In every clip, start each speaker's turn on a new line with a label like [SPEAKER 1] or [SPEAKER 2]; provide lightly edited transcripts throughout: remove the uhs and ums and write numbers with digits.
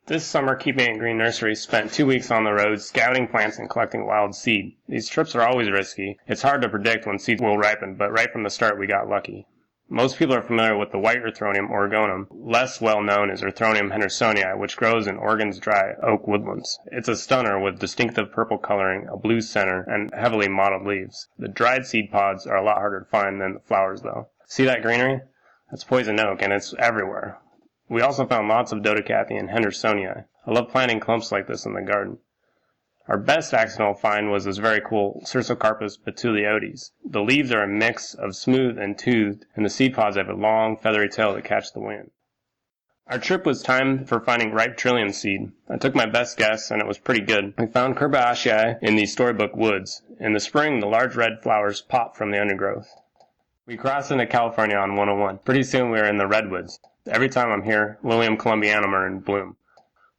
[SPEAKER 1] This summer, Keeping It Green Nursery spent 2 weeks on the road scouting plants and collecting wild seed. These trips are always risky. It's hard to predict when seeds will ripen, but right from the start we got lucky. Most people are familiar with the white Erythronium oregonum. Less well known is Erythronium hendersonii, which grows in Oregon's dry oak woodlands. It's a stunner with distinctive purple coloring, a blue center, and heavily mottled leaves. The dried seed pods are a lot harder to find than the flowers, though. See that greenery? That's poison oak, and it's everywhere. We also found lots of Dodecathy and hendersonii. I love planting clumps like this in the garden. Our best accidental find was this very cool Cercocarpus betuliotes. The leaves are a mix of smooth and toothed, and the seed pods have a long, feathery tail to catch the wind. Our trip was timed for finding ripe Trillium seed. I took my best guess, and it was pretty good. We found Curbaceae in the storybook woods. In the spring, the large red flowers pop from the undergrowth. We crossed into California on 101. Pretty soon we were in the redwoods. Every time I'm here, Lilium columbianum are in bloom.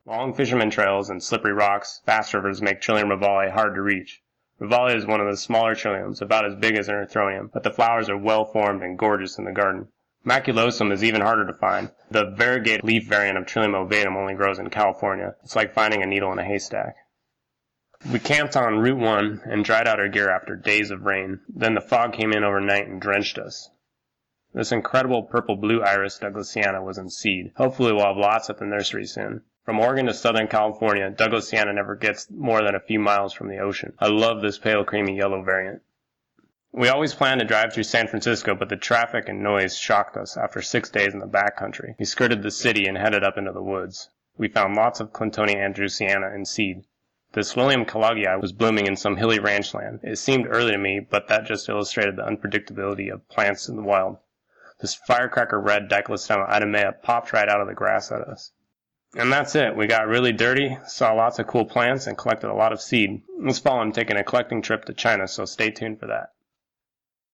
[SPEAKER 1] Long fisherman trails and slippery rocks, fast rivers make Trillium revalle hard to reach. Revalle is one of the smaller trilliums, about as big as an Erythronium, but the flowers are well formed and gorgeous in the garden. Maculosum is even harder to find. The variegated leaf variant of Trillium ovatum only grows in California. It's like finding a needle in a haystack. We camped on Route 1 and dried out our gear after days of rain. Then the fog came in overnight and drenched us. This incredible purple-blue iris Douglasiana was in seed. Hopefully we'll have lots at the nursery soon. From Oregon to Southern California, Douglasiana never gets more than a few miles from the ocean. I love this pale creamy yellow variant. We always planned to drive through San Francisco, but the traffic and noise shocked us after 6 days in the backcountry. We skirted the city and headed up into the woods. We found lots of Clintonia andrewsiana in seed. This Lilium callagii was blooming in some hilly ranch land. It seemed early to me, but that just illustrated the unpredictability of plants in the wild. This firecracker red Diclostoma idomea popped right out of the grass at us. And that's it. We got really dirty, saw lots of cool plants, and collected a lot of seed. This fall I'm taking a collecting trip to China, so stay tuned for that.